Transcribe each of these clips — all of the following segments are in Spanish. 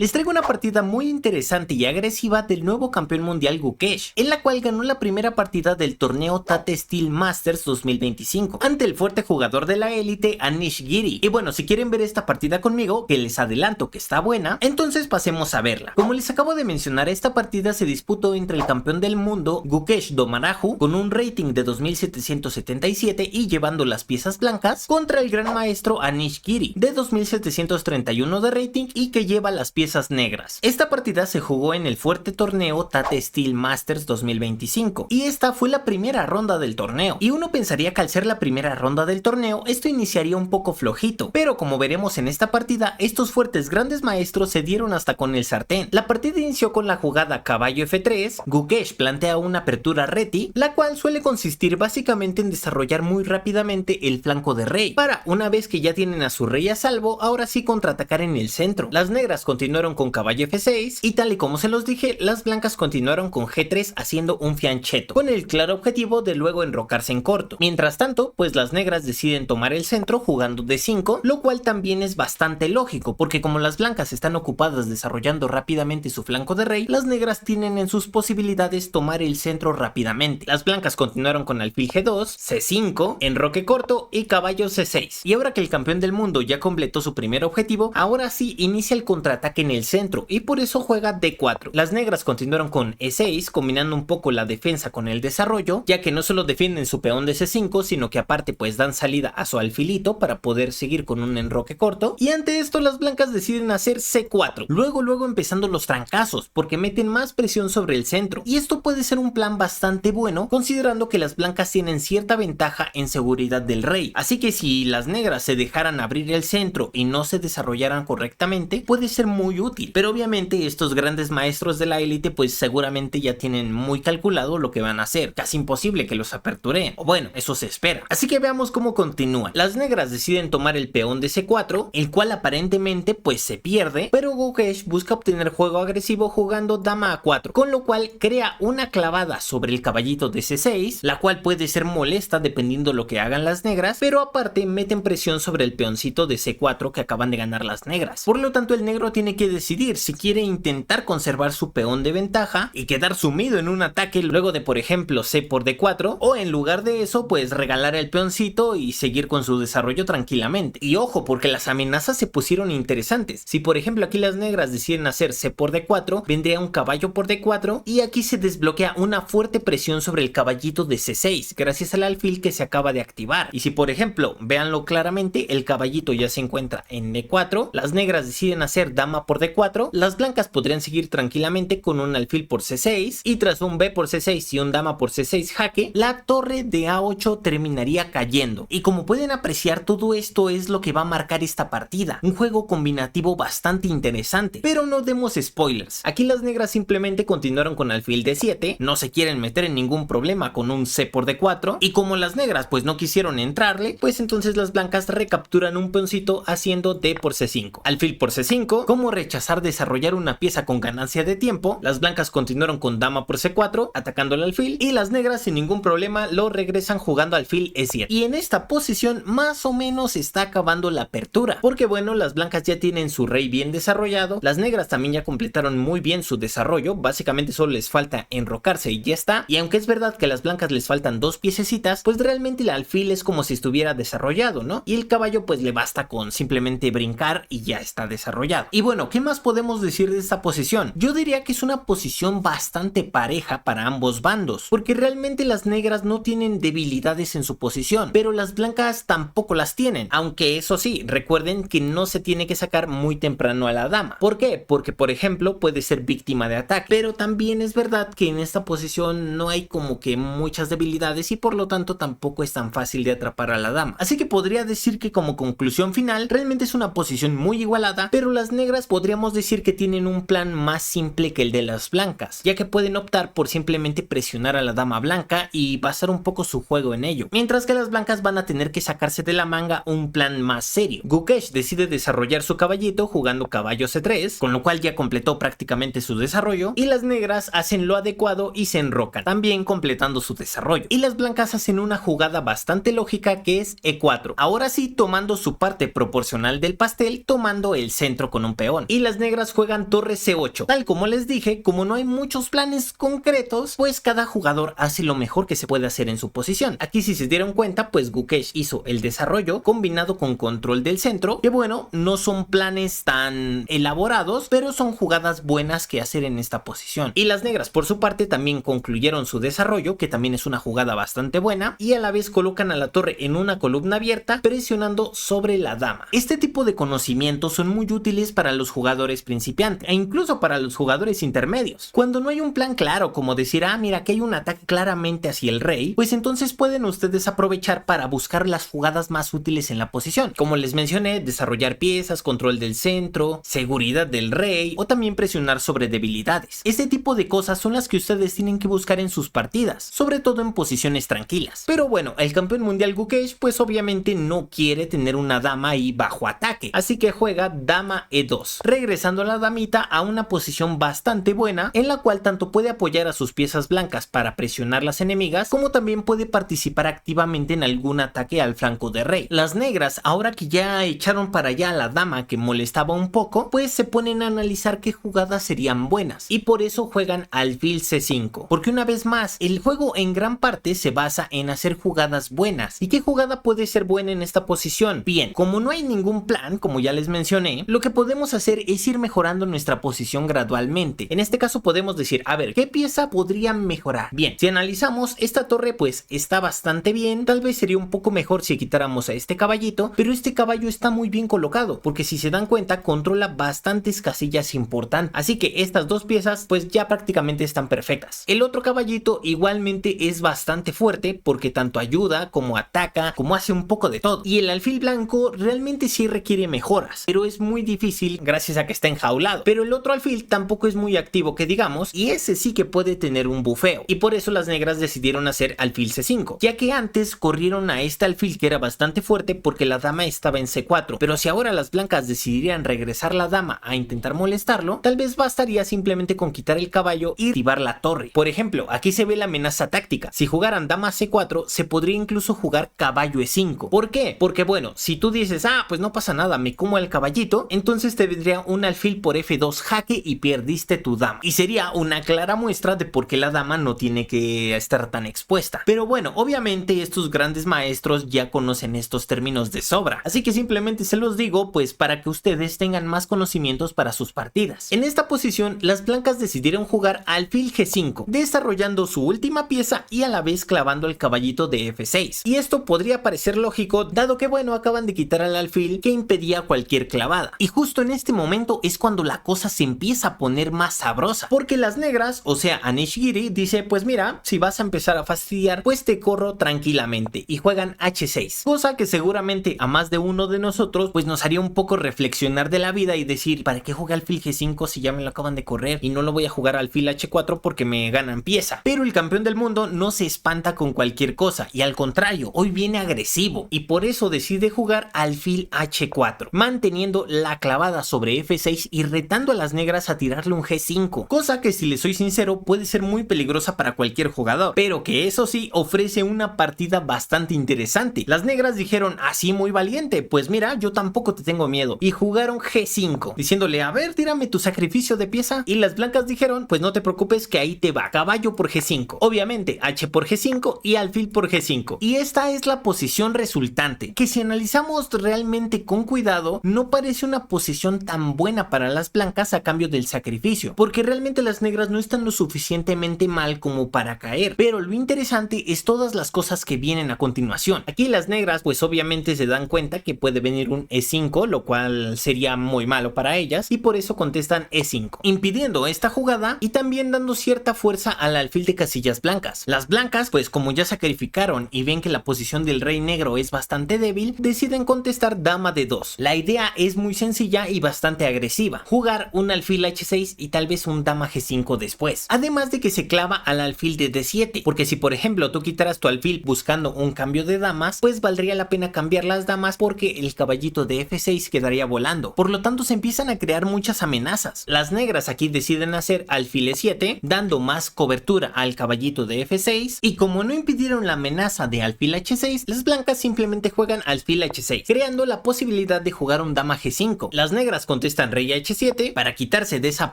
Les traigo una partida muy interesante y agresiva del nuevo campeón mundial Gukesh, en la cual ganó la primera partida del torneo Tate Steel Masters 2025 ante el fuerte jugador de la élite Anish Giri. Y bueno, si quieren ver esta partida conmigo, que les adelanto que está buena, entonces pasemos a verla. Como les acabo de mencionar, esta partida se disputó entre el campeón del mundo Gukesh Domaraju con un rating de 2777 y llevando las piezas blancas, contra el gran maestro Anish Giri de 2731 de rating y que lleva las piezas negras. Esta partida se jugó en el fuerte torneo Tate Steel Masters 2025 y esta fue la primera ronda del torneo, y uno pensaría que al ser la primera ronda del torneo esto iniciaría un poco flojito, pero como veremos en esta partida, estos fuertes grandes maestros se dieron hasta con el sartén. La partida inició con la jugada caballo F3, Gukesh plantea una apertura reti, la cual suele consistir básicamente en desarrollar muy rápidamente el flanco de rey, para una vez que ya tienen a su rey a salvo, ahora sí contraatacar en el centro. Las negras continuaron con caballo F6 y tal y como se los dije, las blancas continuaron con G3 haciendo un fianchetto, con el claro objetivo de luego enrocarse en corto. Mientras tanto, pues las negras deciden tomar el centro jugando D5, lo cual también es bastante lógico, porque como las blancas están ocupadas desarrollando rápidamente su flanco de rey, las negras tienen en sus posibilidades tomar el centro rápidamente. Las blancas continuaron con alfil G2, C5, enroque corto y caballo C6. Y ahora que el campeón del mundo ya completó su primer objetivo, ahora sí inicia el contraataque en el centro y por eso juega D4. Las negras continuaron con E6, combinando un poco la defensa con el desarrollo, ya que no solo defienden su peón de C5, sino que aparte pues dan salida a su alfilito para poder seguir con un enroque corto, y ante esto las blancas deciden hacer C4, luego empezando los trancazos, porque meten más presión sobre el centro, y esto puede ser un plan bastante bueno, considerando que las blancas tienen cierta ventaja en seguridad del rey, así que si las negras se dejaran abrir el centro y no se desarrollaran correctamente, puede ser muy útil, pero obviamente estos grandes maestros de la élite pues seguramente ya tienen muy calculado lo que van a hacer, casi imposible que los apertureen, o bueno, eso se espera. Así que veamos cómo continúa. Las negras deciden tomar el peón de C4, el cual aparentemente pues se pierde, pero Gukesh busca obtener juego agresivo jugando dama A4, con lo cual crea una clavada sobre el caballito de C6, la cual puede ser molesta dependiendo lo que hagan las negras, pero aparte meten presión sobre el peoncito de C4 que acaban de ganar las negras. Por lo tanto, el negro tiene que decidir si quiere intentar conservar su peón de ventaja y quedar sumido en un ataque luego de, por ejemplo, C por D4, o en lugar de eso pues regalar el peoncito y seguir con su desarrollo tranquilamente. Y ojo, porque las amenazas se pusieron interesantes. Si por ejemplo aquí las negras deciden hacer C por D4, vendría un caballo por D4 y aquí se desbloquea una fuerte presión sobre el caballito de C6 gracias al alfil que se acaba de activar. Y si por ejemplo, véanlo claramente, el caballito ya se encuentra en D4, las negras deciden hacer dama por D4, las blancas podrían seguir tranquilamente con un alfil por C6 y tras un B por C6 y un dama por C6 jaque, la torre de A8 terminaría cayendo. Y como pueden apreciar, todo esto es lo que va a marcar esta partida, un juego combinativo bastante interesante, pero no demos spoilers. Aquí las negras simplemente continuaron con alfil D7, no se quieren meter en ningún problema con un C por D4, y como las negras pues no quisieron entrarle, pues entonces las blancas recapturan un peoncito haciendo D por C5, alfil por C5, como rechazar desarrollar una pieza con ganancia de tiempo. Las blancas continuaron con dama por C4 atacando el alfil y las negras sin ningún problema lo regresan jugando alfil E7, y en esta posición más o menos está acabando la apertura, porque bueno, las blancas ya tienen su rey bien desarrollado, las negras también ya completaron muy bien su desarrollo, básicamente solo les falta enrocarse y ya está. Y aunque es verdad que a las blancas les faltan dos piececitas, pues realmente el alfil es como si estuviera desarrollado, ¿no? Y el caballo pues le basta con simplemente brincar y ya está desarrollado. Y bueno, ¿qué más podemos decir de esta posición? Yo diría que es una posición bastante pareja para ambos bandos, porque realmente las negras no tienen debilidades en su posición, pero las blancas tampoco las tienen, aunque eso sí, recuerden que no se tiene que sacar muy temprano a la dama. ¿Por qué? Porque por ejemplo puede ser víctima de ataque, pero también es verdad que en esta posición no hay como que muchas debilidades y por lo tanto tampoco es tan fácil de atrapar a la dama. Así que podría decir que como conclusión final, realmente es una posición muy igualada, pero las negras podríamos decir que tienen un plan más simple que el de las blancas, ya que pueden optar por simplemente presionar a la dama blanca y basar un poco su juego en ello, mientras que las blancas van a tener que sacarse de la manga un plan más serio. Gukesh decide desarrollar su caballito jugando caballo C3, con lo cual ya completó prácticamente su desarrollo, y las negras hacen lo adecuado y se enrocan, también completando su desarrollo, y las blancas hacen una jugada bastante lógica que es E4, ahora sí tomando su parte proporcional del pastel, tomando el centro con un peón. y las negras juegan torre C8. Tal como les dije, como no hay muchos planes concretos, pues cada jugador hace lo mejor que se puede hacer en su posición. Aquí, si se dieron cuenta, pues Gukesh hizo el desarrollo combinado con control del centro, que bueno, no son planes tan elaborados, pero son jugadas buenas que hacer en esta posición. Y las negras por su parte también concluyeron su desarrollo, que también es una jugada bastante buena, y a la vez colocan a la torre en una columna abierta presionando sobre la dama. Este tipo de conocimientos son muy útiles para los jugadores principiantes e incluso para los jugadores intermedios. Cuando no hay un plan claro, como decir, mira, que hay un ataque claramente hacia el rey, pues entonces pueden ustedes aprovechar para buscar las jugadas más útiles en la posición. Como les mencioné, desarrollar piezas, control del centro, seguridad del rey o también presionar sobre debilidades. Este tipo de cosas son las que ustedes tienen que buscar en sus partidas, sobre todo en posiciones tranquilas. Pero bueno, el campeón mundial Gukesh pues obviamente no quiere tener una dama ahí bajo ataque, así que juega dama E2, regresando a la damita a una posición bastante buena en la cual tanto puede apoyar a sus piezas blancas para presionar las enemigas, como también puede participar activamente en algún ataque al flanco de rey. Las negras, ahora que ya echaron para allá a la dama que molestaba un poco, pues se ponen a analizar qué jugadas serían buenas, y por eso juegan alfil C5, porque una vez más, el juego en gran parte se basa en hacer jugadas buenas. ¿Y qué jugada puede ser buena en esta posición? Bien, como no hay ningún plan, como ya les mencioné, lo que podemos hacer es ir mejorando nuestra posición gradualmente. En este caso podemos decir, a ver, ¿qué pieza podría mejorar? Bien, si analizamos, esta torre pues está bastante bien, tal vez sería un poco mejor si quitáramos a este caballito, pero este caballo está muy bien colocado, porque si se dan cuenta, controla bastantes casillas importantes, así que estas dos piezas pues ya prácticamente están perfectas. El otro caballito igualmente es bastante fuerte, porque tanto ayuda, como ataca, como hace un poco de todo, y el alfil blanco realmente sí requiere mejoras, pero es muy difícil gracias a que está enjaulado. Pero el otro alfil tampoco es muy activo que digamos, y ese sí que puede tener un bufeo, y por eso las negras decidieron hacer alfil C5, ya que antes corrieron a este alfil que era bastante fuerte porque la dama estaba en C4, pero si ahora las blancas decidirían regresar la dama a intentar molestarlo, tal vez bastaría simplemente con quitar el caballo y activar la torre. Por ejemplo, aquí se ve la amenaza táctica. Si jugaran dama C4, se podría incluso jugar caballo E5. ¿Por qué? Porque bueno, si tú dices, pues no pasa nada, me como al caballito, entonces te vendría un alfil por F2 jaque y perdiste tu dama, y sería una clara muestra de por qué la dama no tiene que estar tan expuesta. Pero bueno, obviamente estos grandes maestros ya conocen estos términos de sobra, así que simplemente se los digo pues para que ustedes tengan más conocimientos para sus partidas. En esta posición las blancas decidieron jugar alfil G5, desarrollando su última pieza y a la vez clavando el caballito de F6, y esto podría parecer lógico dado que bueno, acaban de quitar al alfil que impedía cualquier clavada, y justo en este momento es cuando la cosa se empieza a poner más sabrosa, porque las negras, o sea Anish Giri, dice pues mira, si vas a empezar a fastidiar pues te corro tranquilamente, y juegan H6, cosa que seguramente a más de uno de nosotros pues nos haría un poco reflexionar de la vida y decir, ¿para qué jugué alfil G5 si ya me lo acaban de correr y no lo voy a jugar alfil H4 porque me ganan pieza? Pero el campeón del mundo no se espanta con cualquier cosa, y al contrario, hoy viene agresivo, y por eso decide jugar alfil H4, manteniendo la clavada sobre F6 y retando a las negras a tirarle un G5, cosa que si les soy sincero puede ser muy peligrosa para cualquier jugador, pero que eso sí ofrece una partida bastante interesante. Las negras dijeron, así muy valiente, pues mira, yo tampoco te tengo miedo, y jugaron G5, diciéndole, a ver, tírame tu sacrificio de pieza, y las blancas dijeron, pues no te preocupes que ahí te va, caballo por G5, obviamente H por G5 y alfil por G5, y esta es la posición resultante, que si analizamos realmente con cuidado, no parece una posición tan buena para las blancas a cambio del sacrificio, porque realmente las negras no están lo suficientemente mal como para caer, pero lo interesante es todas las cosas que vienen a continuación. Aquí las negras pues obviamente se dan cuenta que puede venir un E5, lo cual sería muy malo para ellas, y por eso contestan E5, impidiendo esta jugada y también dando cierta fuerza al alfil de casillas blancas. Las blancas pues como ya sacrificaron y ven que la posición del rey negro es bastante débil, deciden contestar dama D2. La idea es muy sencilla y bastante agresiva, jugar un alfil H6 y tal vez un dama G5 después, además de que se clava al alfil de D7, porque si por ejemplo tú quitaras tu alfil buscando un cambio de damas, pues valdría la pena cambiar las damas porque el caballito de F6 quedaría volando, por lo tanto se empiezan a crear muchas amenazas. Las negras aquí deciden hacer alfil E7, dando más cobertura al caballito de F6, y como no impidieron la amenaza de alfil H6, las blancas simplemente juegan alfil H6, creando la posibilidad de jugar un dama G5. Las negras contestan rey h7 para quitarse de esa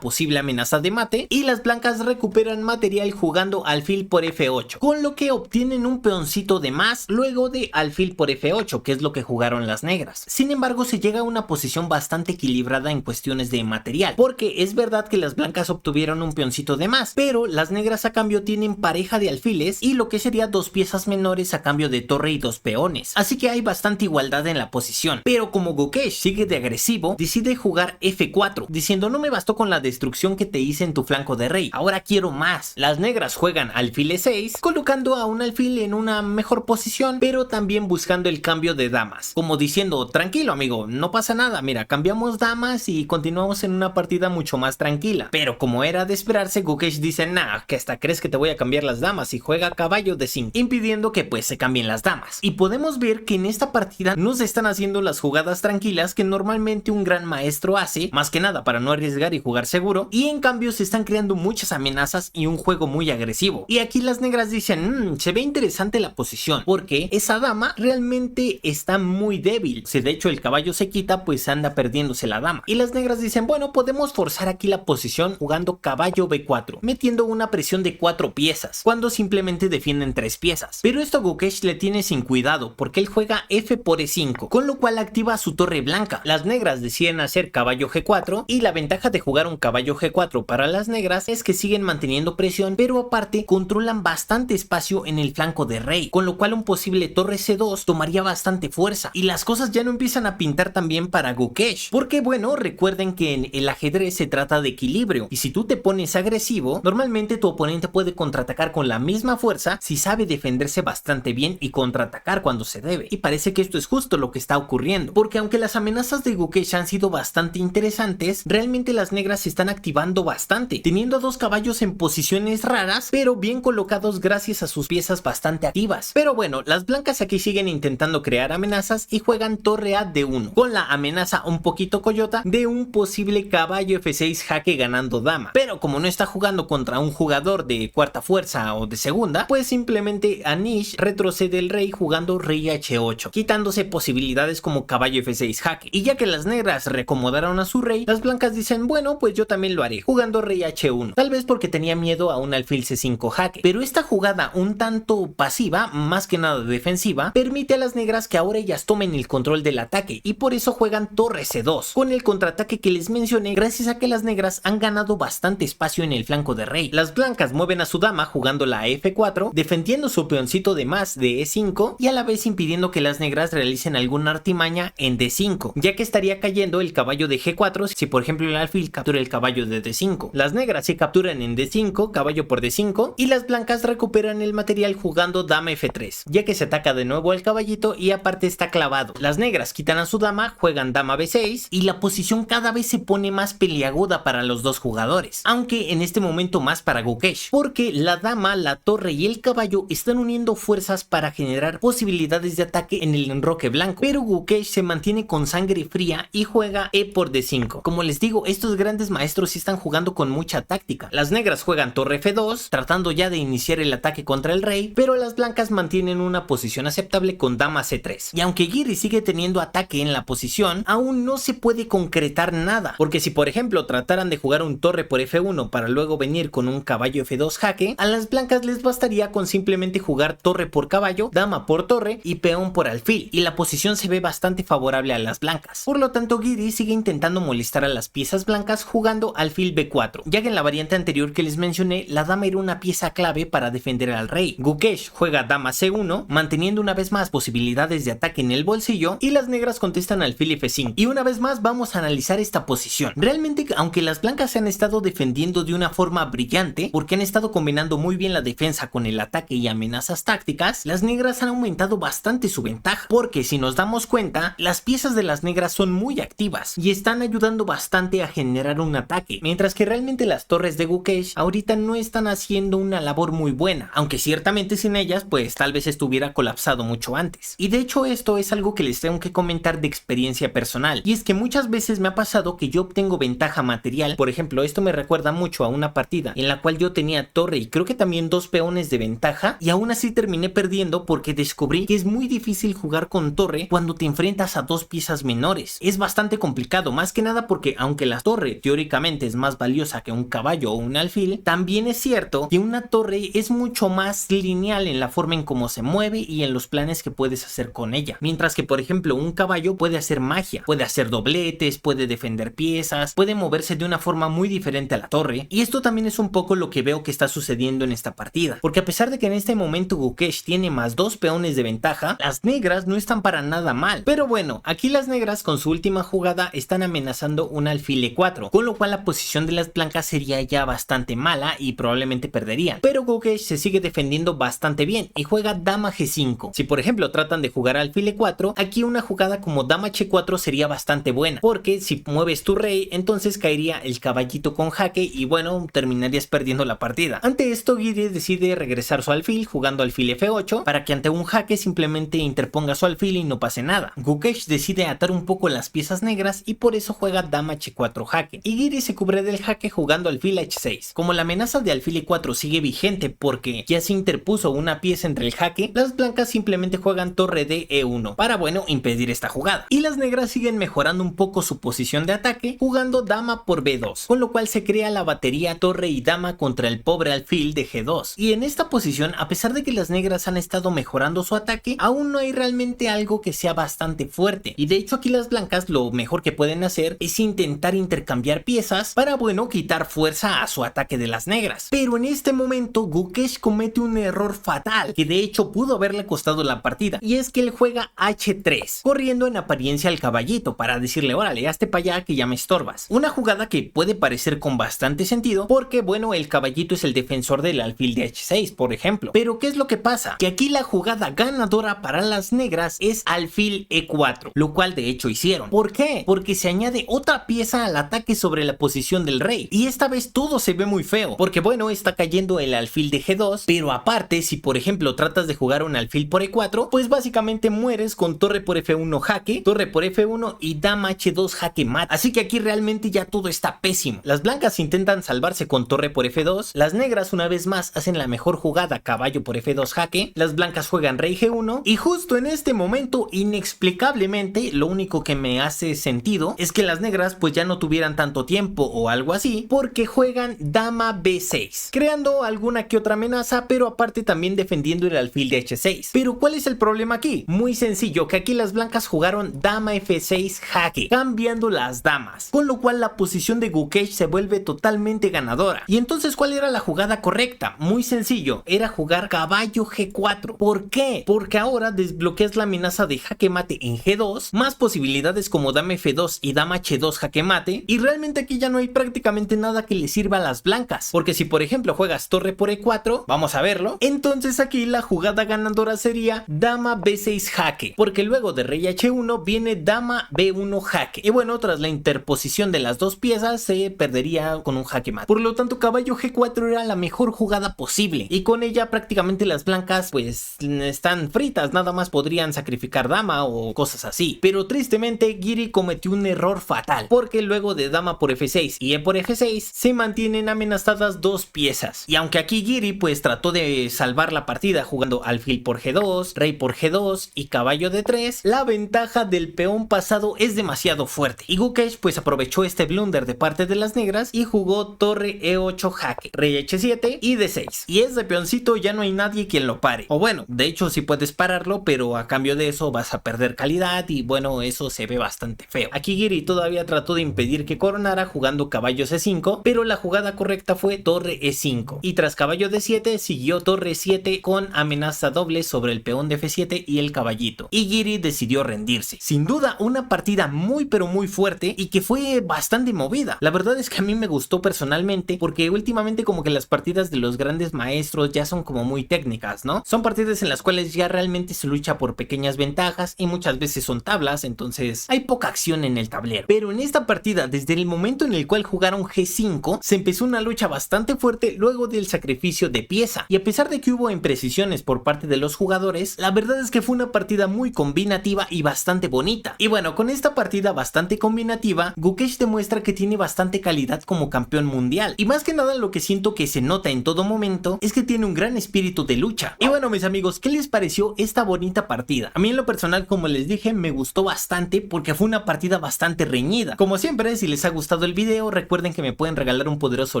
posible amenaza de mate, y las blancas recuperan material jugando alfil por f8, con lo que obtienen un peoncito de más luego de alfil por f8, que es lo que jugaron las negras. Sin embargo, se llega a una posición bastante equilibrada en cuestiones de material, porque es verdad que las blancas obtuvieron un peoncito de más, pero las negras a cambio tienen pareja de alfiles y lo que sería dos piezas menores a cambio de torre y dos peones, así que hay bastante igualdad en la posición. Pero como Gukesh sigue de agresivo, decide jugar f4, diciendo: no me bastó con la destrucción que te hice en tu flanco de rey, ahora quiero más. Las negras juegan alfil e6, colocando a un alfil en una mejor posición, pero también buscando el cambio de damas, como diciendo: tranquilo amigo, no pasa nada, mira, cambiamos damas y continuamos en una partida mucho más tranquila. Pero como era de esperarse, Gukesh dice: nah, que hasta crees que te voy a cambiar las damas, y juega caballo de 5, impidiendo que pues se cambien las damas. Y podemos ver que en esta partida no se están haciendo las jugadas tranquilas que normalmente un gran maestro hace, más que nada para no arriesgar y jugar seguro, y en cambio se están creando muchas amenazas y un juego muy agresivo. Y aquí las negras dicen: se ve interesante la posición, porque esa dama realmente está muy débil. Si de hecho el caballo se quita, pues anda perdiéndose la dama. Y las negras dicen: bueno, podemos forzar aquí la posición jugando caballo b4, metiendo una presión de 4 piezas, cuando simplemente defienden 3 piezas. Pero esto Gukesh le tiene sin cuidado, porque él juega f por e5, con lo cual activa su torre blanca. Las negras deciden hacer caballo g4, y la ventaja de jugar un caballo g4 para las negras es que siguen manteniendo presión, pero aparte controlan bastante espacio en el flanco de rey, con lo cual un posible torre c2 tomaría bastante fuerza, y las cosas ya no empiezan a pintar tan bien para Gukesh, porque bueno, recuerden que en el ajedrez se trata de equilibrio, y si tú te pones agresivo, normalmente tu oponente puede contraatacar con la misma fuerza si sabe defenderse bastante bien y contraatacar cuando se debe. Y parece que esto es justo lo que está ocurriendo, porque aunque las amenazas de Gukesh han sido bastante interesantes, realmente las negras se están activando bastante, teniendo a dos caballos en posiciones raras, pero bien colocados gracias a sus piezas bastante activas. Pero bueno, las blancas aquí siguen intentando crear amenazas y juegan torre a d1, con la amenaza un poquito coyota de un posible caballo f6 jaque ganando dama. Pero como no está jugando contra un jugador de cuarta fuerza o de segunda, pues simplemente Anish retrocede el rey jugando rey h8, quitándose posibilidades como caballo f6 jaque. Y ya que las negras reacomodaron a su rey, las blancas dicen: bueno, pues yo también lo haré, jugando rey h1, tal vez porque tenía miedo a un alfil c5 jaque. Pero esta jugada un tanto pasiva, más que nada defensiva, permite a las negras que ahora ellas tomen el control del ataque, y por eso juegan torre c2, con el contraataque que les mencioné, gracias a que las negras han ganado bastante espacio en el flanco de rey. Las blancas mueven a su dama jugando la f4, defendiendo su peoncito de más de e5, y a la vez impidiendo que las negras realicen alguna artimaña en d5, ya que estaría cayendo el caballo de g4 si por ejemplo el alfil captura el caballo de d5. Las negras se capturan en d5, caballo por d5, y las blancas recuperan el material jugando dama f3, ya que se ataca de nuevo al caballito y aparte está clavado. Las negras quitan a su dama, juegan dama b6, y la posición cada vez se pone más peliaguda para los dos jugadores, aunque en este momento más para Gukesh, porque la dama, la torre y el caballo están uniendo fuerzas para generar posibilidades de ataque en el enroque blanco, pero Gukesh se mantiene con sangre fría y juega e por d5. Como les digo, estos grandes maestros sí están jugando con mucha táctica. Las negras juegan torre f2, tratando ya de iniciar el ataque contra el rey, pero las blancas mantienen una posición aceptable con dama c3. Y aunque Giri sigue teniendo ataque en la posición, aún no se puede concretar nada, porque si por ejemplo trataran de jugar un torre por f1 para luego venir con un caballo f2 jaque, a las blancas les bastaría con simplemente jugar torre por caballo, dama por torre y peón por alfil, y la posición se ve bastante favorable a las blancas. Por lo tanto, Giri sigue intentando molestar a las piezas blancas jugando alfil b4, ya que en la variante anterior que les mencioné, la dama era una pieza clave para defender al rey. Gukesh juega dama c1, manteniendo una vez más posibilidades de ataque en el bolsillo, y las negras contestan alfil f5. Y una vez más vamos a analizar esta posición. Realmente, aunque las blancas se han estado defendiendo de una forma brillante, porque han estado combinando muy bien la defensa con el ataque y amenazas tácticas, las negras han aumentado bastante su ventaja, porque si nos damos cuenta, las piezas de las negras son muy activas y están ayudando bastante a generar un ataque, mientras que realmente las torres de Gukesh ahorita no están haciendo una labor muy buena, aunque ciertamente sin ellas pues tal vez estuviera colapsado mucho antes. Y de hecho esto es algo que les tengo que comentar de experiencia personal, y es que muchas veces me ha pasado que yo obtengo ventaja material. Por ejemplo, esto me recuerda mucho a una partida en la cual yo tenía torre y creo que también 2 peones de ventaja, y aún así terminé perdiendo porque descubrí que es muy difícil jugar con torre cuando te enfrentas a 2 piezas menores. Es bastante complicado complicado, más que nada porque aunque la torre teóricamente es más valiosa que un caballo o un alfil, también es cierto que una torre es mucho más lineal en la forma en cómo se mueve y en los planes que puedes hacer con ella, mientras que por ejemplo un caballo puede hacer magia, puede hacer dobletes, puede defender piezas, puede moverse de una forma muy diferente a la torre, y esto también es un poco lo que veo que está sucediendo en esta partida, porque a pesar de que en este momento Gukesh tiene más 2 peones de ventaja, las negras no están para nada mal, pero bueno, aquí las negras con su última jugada están amenazando un alfil E4, con lo cual la posición de las blancas sería ya bastante mala y probablemente perderían, pero Gukesh se sigue defendiendo bastante bien y juega dama G5. Si por ejemplo tratan de jugar alfil E4, aquí una jugada como dama H4 sería bastante buena, porque si mueves tu rey, entonces caería el caballito con jaque y bueno, terminarías perdiendo la partida. Ante esto, Giri decide regresar su alfil jugando alfil F8 para que ante un jaque simplemente interponga su alfil y no pase nada. Gukesh decide atar un poco las piezas negras y por eso juega dama H4 jaque, y Giri se cubre del jaque jugando alfil H6. Como la amenaza de alfil E4 sigue vigente porque ya se interpuso una pieza entre el jaque, las blancas simplemente juegan torre de E1 para bueno impedir esta jugada, y las negras siguen mejorando un poco su posición de ataque jugando dama por B2, con lo cual se crea la batería torre y dama contra el pobre alfil de G2, y en esta posición, a pesar de que las negras han estado mejorando su ataque, aún no hay realmente algo que sea bastante fuerte, y de hecho aquí las blancas lo mejor que pueden hacer es intentar intercambiar piezas para bueno quitar fuerza a su ataque de las negras, pero en este momento Gukesh comete un error fatal que de hecho pudo haberle costado la partida, y es que él juega H3 corriendo en apariencia al caballito para decirle órale, hazte para allá que ya me estorbas, una jugada que puede parecer con bastante sentido porque bueno, el caballito es el defensor del alfil de H6 por ejemplo, pero ¿qué es lo que pasa? Que aquí la jugada ganadora para las negras es alfil E4, lo cual de hecho hicieron. ¿Por qué? Porque se añade otra pieza al ataque sobre la posición del rey, y esta vez todo se ve muy feo, porque bueno, está cayendo el alfil de G2, pero aparte si por ejemplo tratas de jugar un alfil por E4, pues básicamente mueres con torre por F1 jaque, torre por F1 y dama H2 jaque mate, así que aquí realmente ya todo está pésimo. Las blancas intentan salvarse con torre por F2, las negras una vez más hacen la mejor jugada caballo por F2 jaque, las blancas juegan rey G1, y justo en este momento inexplicablemente lo único que me hace sentido es que las negras pues ya no tuvieran tanto tiempo o algo así, porque juegan dama B6, creando alguna que otra amenaza, pero aparte también defendiendo el alfil de H6. Pero ¿cuál es el problema aquí? Muy sencillo, que aquí las blancas jugaron dama F6 jaque, cambiando las damas, con lo cual la posición de Gukesh se vuelve totalmente ganadora. Y entonces ¿cuál era la jugada correcta? Muy sencillo, era jugar caballo G4. ¿Por qué? Porque ahora desbloqueas la amenaza de jaque mate en G2, más posibilidades como dama F2 y dama H2 jaque mate, y realmente aquí ya no hay prácticamente nada que le sirva a las blancas, porque si por ejemplo juegas torre por E4, vamos a verlo, entonces aquí la jugada ganadora sería dama B6 jaque, porque luego de rey H1 viene dama B1 jaque, y bueno, tras la interposición de las dos piezas se perdería con un jaque mate. Por lo tanto caballo G4 era la mejor jugada posible, y con ella prácticamente las blancas pues están fritas, nada más podrían sacrificar dama o cosas así. Pero tristemente Giri cometió un error fatal, porque luego de dama por F6 y E por F6 se mantienen amenazadas dos piezas, y aunque aquí Giri pues trató de salvar la partida jugando alfil por G2, rey por G2 y caballo D3, la ventaja del peón pasado es demasiado fuerte, y Gukesh pues aprovechó este blunder de parte de las negras y jugó torre E8 jaque, rey H7 y D6, y ese peoncito ya no hay nadie quien lo pare, o bueno, de hecho sí puedes pararlo, pero a cambio de eso vas a perder calidad y bueno, eso se ve bastante feo. Aquí Giri todavía trató de impedir que coronara jugando caballo C5, pero la jugada correcta fue torre E5, y tras caballo D7 siguió torre E7 con amenaza doble sobre el peón de F7 y el caballito, y Giri decidió rendirse. Sin duda una partida muy pero muy fuerte y que fue bastante movida. La verdad es que a mí me gustó personalmente porque últimamente como que las partidas de los grandes maestros ya son como muy técnicas, ¿no? Son partidas en las cuales ya realmente se lucha por pequeñas ventajas y muchas veces son tablas, entonces hay poca acción en el tablero. Pero en esta partida, desde el momento en el cual jugaron G5, se empezó una lucha bastante fuerte luego del sacrificio de pieza, y a pesar de que hubo imprecisiones por parte de los jugadores, la verdad es que fue una partida muy combinativa y bastante bonita. Y bueno, con esta partida bastante combinativa, Gukesh demuestra que tiene bastante calidad como campeón mundial, y más que nada lo que siento que se nota en todo momento es que tiene un gran espíritu de lucha. Y bueno mis amigos, ¿qué les pareció esta bonita partida? A mí en lo personal, como les dije, me gustó bastante porque fue una partida partida bastante reñida. Como siempre, si les ha gustado el video, recuerden que me pueden regalar un poderoso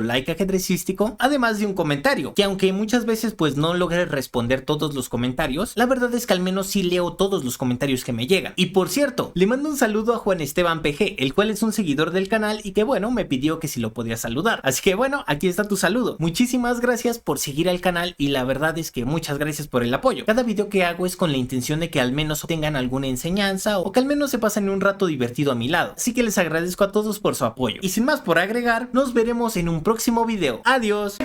like ajedrecístico, además de un comentario, que aunque muchas veces pues no logre responder todos los comentarios, la verdad es que al menos sí leo todos los comentarios que me llegan. Y por cierto, le mando un saludo a Juan Esteban PG, el cual es un seguidor del canal y que bueno, me pidió que si lo podía saludar. Así que bueno, aquí está tu saludo. Muchísimas gracias por seguir al canal y la verdad es que muchas gracias por el apoyo. Cada video que hago es con la intención de que al menos tengan alguna enseñanza o que al menos se pasen un rato divertido a mi lado. Así que les agradezco a todos por su apoyo. Y sin más por agregar, nos veremos en un próximo video. Adiós.